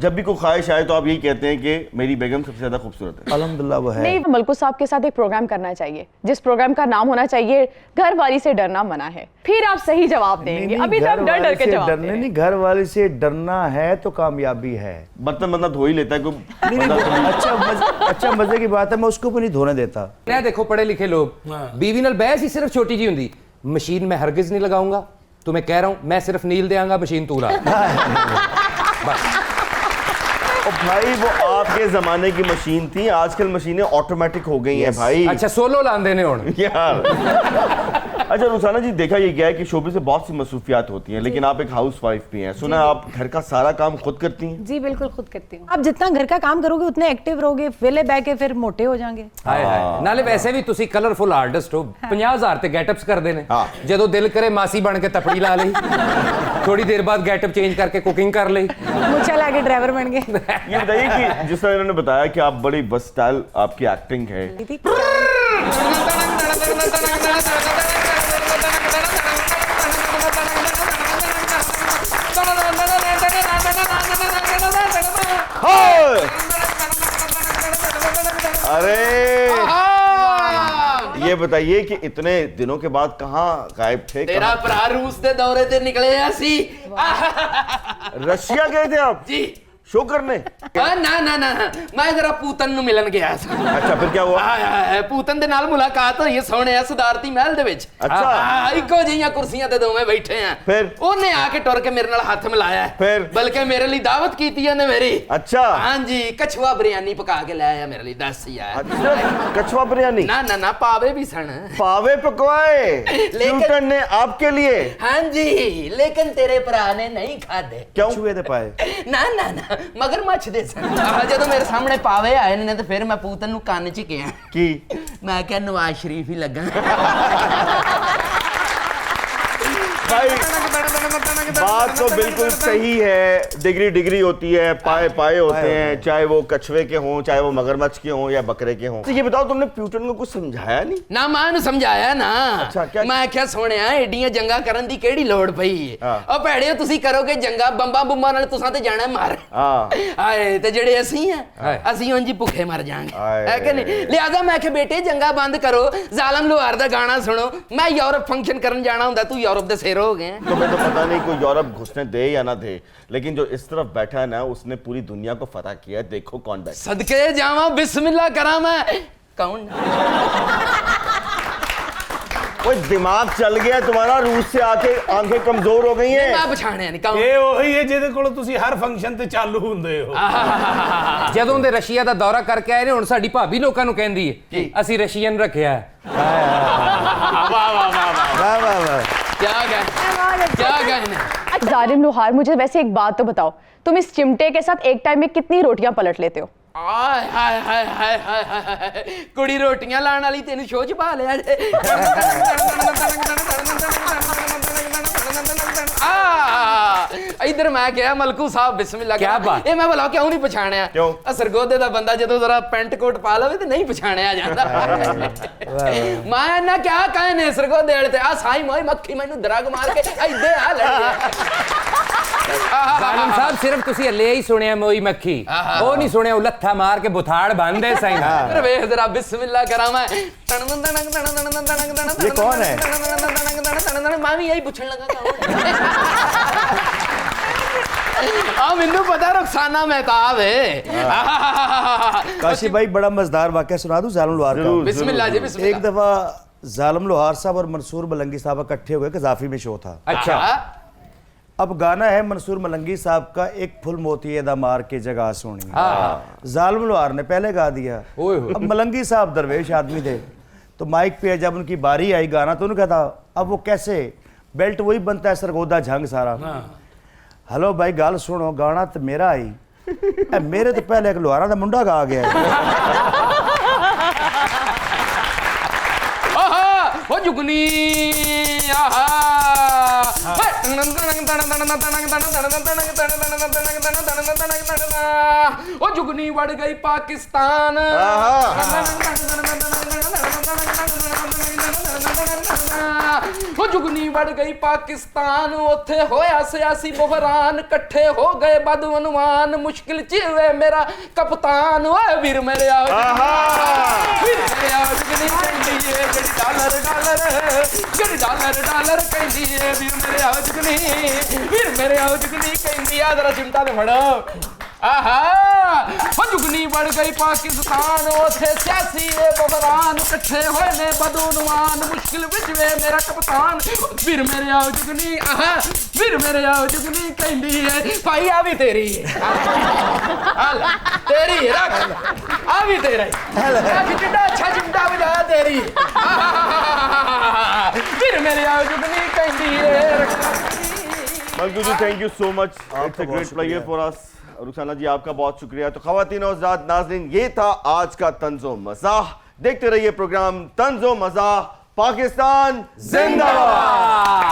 जब भी कोई ख्वाहिश आए तो आप यही कहते हैं कि मेरी बेगम सबसे ज्यादा खूबसूरत है? अल्हम्दुलिल्लाह वो है। नहीं, मलकू साहब के साथ एक प्रोग्राम करना चाहिए जिस प्रोग्राम का नाम होना चाहिए घरवाली से डरना मना है। फिर आप सही जवाब देंगे। नहीं, अभी तो आप डर घरवाली डर के से जवाब दे डरने रहे हैं। नहीं, घर वाले से डरना है तो कामयाबी है। बर्तन बंदा धो ही लेता है कोई। नहीं, नहीं, अच्छा मजे की बात है, मैं उसको भी नहीं धोने देता। मैं देखो पढ़े लिखे लोग, बीवी नाल बहस ही सिर्फ छोटी जी हुंदी, मशीन में हरगिज नहीं लगाऊंगा, तो मैं कह रहा हूं मैं सिर्फ नील देंगा, मशीन तू ला। बस और भाई वो आपके जमाने की मशीन थी, आजकल मशीनें ऑटोमेटिक हो गई हैं भाई। अच्छा सोलो लान देने हुण यार अच्छा रुसाना जी, देखा ये क्या है कि शोबे से बहुत सी मसरूफियात होती हैं, लेकिन आप एक हाउस वाइफ भी हैं। सुना है आप घर का सारा काम खुद करती हैं? जी बिल्कुल खुद करती हूँ। आप जितना घर का काम करोगे उतने एक्टिव रहोगे, वेले बह के फिर मोटे हो जाएंगे। हाय हाय, नाले वैसे भी तुसी कलरफुल आर्टिस्ट हो, 50,000 ते गेटअप्स कर देने। हाँ। जदों दिल करे मासी बन के तपड़ी ला ली, थोड़ी देर बाद गेटअप चेंज करके कुकिंग कर ली। मुझे लाके ड्राइवर बन गए। ये बताइए कि जिस तरह इन्होंने बताया कि आप बड़ी वर्सटाइल आपकी एक्टिंग है, अरे ये बताइए कि इतने दिनों के बाद कहाँ गायब थे? तेरा भरा रूस दे दौरे ते निकले असी। रशिया गए थे आप जी शो करने? ना ना ना मैं जरा पूतन नु मिलन गया सा। अच्छा, फिर क्या हुआ? पूतन दे नाल मुलाकात होई सोने सदारती महल दे विच। अच्छा। इको जिहियां कुर्सियां ते दोवें बैठे हैं। फिर? ओने आके टुर के मेरे नाल हाथ मिलाया। फिर? बल्कि मेरे लिए दावत कीती है ने मेरी। अच्छा। हां जी, कछुआ बिरयानी पका के लाया मेरे लिए, दस यार। अच्छा, कछुआ बिरयानी? ना ना ना, पावे भी सन। पावे पकवाए प्यूटन ने आपके लिए? हां जी, लेकिन तेरे भरा ने नहीं खादे। क्यों? छुए दे पाए। ना ना ना, मगरमच्छ दे सन। ਜਦੋਂ ਮੇਰੇ ਸਾਹਮਣੇ ਪਾਵੇ ਆਏ ਨੇ ਤੇ ਫਿਰ ਮੈਂ ਪੂਤਨ ਨੂੰ ਕੰਨ 'ਚ ਕਿਹਾ की ਮੈਂ ਕਿਹਾ ਨਵਾਜ਼ ਸ਼ਰੀਫ ਹੀ ਲੱਗਾ। भाई बात तो बिल्कुल सही है, डिग्री डिग्री होती है, पाए पाए होते हैं, चाहे वो कछुए के हों, चाहे वो मगरमच्छ के हों या बकरे के हों। तो ये बताओ, तुमने प्यूटन को कुछ समझाया नहीं? ਨਾ ਮਾਂ ਨੂੰ ਸਮਝਾਇਆ ਨਾ। ਅੱਛਾ, ਕਿਆ- ਮੈਂ ਕਿਹਾ ਸੋਹਣਿਆ ਏਡੀਆਂ ਜੰਗਾਂ ਕਰਨ ਦੀ ਕਿਹੜੀ ਲੋੜ ਪਈ? ਹਾਂ। ਉਹ ਭੈੜਿਓ ਤੁਸੀਂ ਕਰੋਗੇ ਜੰਗਾਂ ਬੰਬਾਂ ਬੁੰਬਾਂ ਨਾਲ ਤੁਸੀਂ ਤੇ ਜਾਣਾ ਮਾਰ। हाँ ਆਏ ਤੇ ਜਿਹੜੇ ਅਸੀਂ ਆ ਹਾਏ। ਅਸੀਂ ਉਂਝ ਹੀ ਭੁੱਖੇ ਮਰ ਜਾਾਂਗੇ, ਹਾਏ। ਹੈ ਕਿ ਨਹੀਂ? ਲਿਆਜ਼ਾ ਮੈਂ ਕਿਹਾ ਬੇਟੇ ਜੰਗਾਂ ਬੰਦ ਕਰੋ, ਜ਼ਾਲਮ ਲੋਹਾਰ ਦਾ ਗਾਣਾ ਸੁਣੋ। ਮੈਂ ਯੂਰਪ ਫੰਕਸ਼ਨ ਕਰਨ ਜਾਣਾ ਹੁੰਦਾ, ਤੂੰ ਯੂਰਪ ਦੇ ਸਿਰ ਹੋ गए। तुम्हें तो पता नहीं कोई यूरोप घुसने दे या ना दे, लेकिन जो इस तरफ बैठा है ना, उसने पूरी दुनिया को फतह किया है। देखो कौन बैठा। सदके जावा बिस्मिल्लाह करा मैं कौन? कोई दिमाग चल गया तुम्हारा, रूस से आके आंखें कमजोर हो गई हैं। मैं पछाणिया नहीं कहूँ ਇਹ ਉਹੀ ਹੈ ਜਿਹਦੇ ਕੋਲ ਤੁਸੀਂ ਹਰ ਫੰਕਸ਼ਨ ਤੇ ਚਾਲੂ ਹੁੰਦੇ ਹੋ। ਜਦੋਂ ਦੇ ਰਸ਼ੀਆ ਦਾ ਦੌਰਾ ਕਰਕੇ ਆਏ ਨੇ ਹੁਣ ਸਾਡੀ ਭਾਬੀ ਲੋਕਾਂ ਨੂੰ ਕਹਿੰਦੀ ਹੈ ਅਸੀਂ ਰਸ਼ੀਅਨ ਰੱਖਿਆ ਹੈ। वाह वाह वाह। क्या गए क्या कहने जारिम लोहार, मुझे वैसे एक बात तो बताओ, तुम इस चिमटे के साथ एक टाइम में कितनी रोटियां पलट लेते हो? ਆਏ ਹਾਏ ਹਾਏ ਹਾਏ ਹਾਏ ਹਾਏ ਕੁੜੀ ਰੋਟੀਆਂ ਲਾਣ ਵਾਲੀ ਤੈਨੂੰ ਸ਼ੋਅ ਚ ਪਾ ਲਿਆ ਜੇ ਇਧਰ ਮੈਂ ਕਿਹਾ ਮਲਕੂ ਸਾਹਿਬ ਬਿਸਮਿਲ੍ਲਾ ਕਿਆ ਬਾਤ। ਇਹ ਮੈਂ ਭਲਾ ਕਿਉਂ ਨਹੀਂ ਪਛਾਣਿਆ ਕਿਉਂ? ਸਰਗੋਦੇ ਦਾ ਬੰਦਾ ਜਦੋਂ ਜ਼ਰਾ ਪੈਂਟ ਕੋਟ ਪਾ ਲਵੇ ਤੇ ਨਹੀਂ ਪਛਾਣਿਆ ਜਾਂਦਾ ਮੈਂ ਨਾ ਕਿਆ ਕਹਨੇ ਸਰਗੋਦੇ ਵਾਲੇ ਤੇ ਆ ਸਾਈ ਮੋਈ ਮੱਖੀ ਮੈਨੂੰ ਦਰਗ ਮਾਰ ਕੇ ਇੱਦੇ ਆ ਲੜੀ ਜ਼ਾਲਿਮ ਸਾਹਿਬ ਸਿਰਫ ਤੁਸੀਂ ਹਲੇ ਹੀ ਸੁਣਿਆ ਮੋਈ ਮੱਖੀ, ਉਹ ਨਹੀਂ ਸੁਣਿਆ ਉਹ ਲੱਥਾ ਮਾਰ ਕੇ ਬੁਥਾੜ ਬੰਨਦੇ ਸਹੀ ਨਾ। ਫਿਰ ਵੇਖ ਜ਼ਰਾ ਬਿਸਮਿਲ੍ਲਾ ਕਰਾਂ ਮੈਂ ये कौन है? ਮੈਂ ਵੀ ਇਹੀ ਪੁੱਛਣ ਲੱਗਾ ਆ ਮੈਨੂੰ ਪਤਾ रुखसाना मेहताब है। काशी भाई बड़ा मजेदार वाकया सुना दूं जालिम लोहार का। बिस्मिल्लाह जी बिस्मिल्लाह। एक दफा जालिम लोहार साहब और मंसूर मलंगी साहब इकट्ठे हुए, कजाफी में शो था। अच्छा अब गाना है मंसूर मलंगी साहब का एक फुल मोती दा मार के जगह सोनी। जालिम लोहार ने पहले गा दिया। अब मलंगी साहब दरवेश आदमी थे तो माइक पे जब उनकी बारी आई गाना तो उन्होंने कहा था अब वो कैसे बेल्ट वही बनता है सरगोदा झंग सारा। हेलो भाई गाल सुनो, गाना तो मेरा आई मेरे तो पहले एक लोहारा का मुंडा गा गया हो जुगनी ओ जुगनी बढ़ गई पाकिस्तान ओ जुगनी बढ़ गई पाकिस्तान उत्थे होया सियासी बहरान कट्ठे हो गए बदअनुमान मुश्किल च वे मेरा कप्तान ओए वीर मेरे आओ वीर मेरे आओ जुगनी कहंदी है जड़ी डॉलर जड़ी डॉलर कहंदी है वीर मेरे आओ जुगनी वीर मेरे आओ जुगनी कहंदी आ जरा चिमटा ते फड़ो आहा हो जुगनी बढ़ गई पाकिस्तान उथे सियासी बहरान कट्ठे होए ने बदअनुमान मुश्किल विच वे मेरा कप्तान वीर मेरे आओ जुगनी आहा वीर मेरे आओ जुगनी कहंदी है भाई आ भी तेरी है तेरी रख आ भी तेरा है चिमटा अच्छा चिमटा बजा तेरी वीर मेरे आओ जुगनी कहंदी है। Malku ji thank you so much, it's a great player for us. Rukhsana ji आपका बहुत शुक्रिया। तो ख़वातीन और हज़रात नाज़रीन, ये था आज का तंज़ो मज़ाह। देखते रहिए प्रोग्राम तंज़ो मज़ाह। पाकिस्तान जिंदाबाद।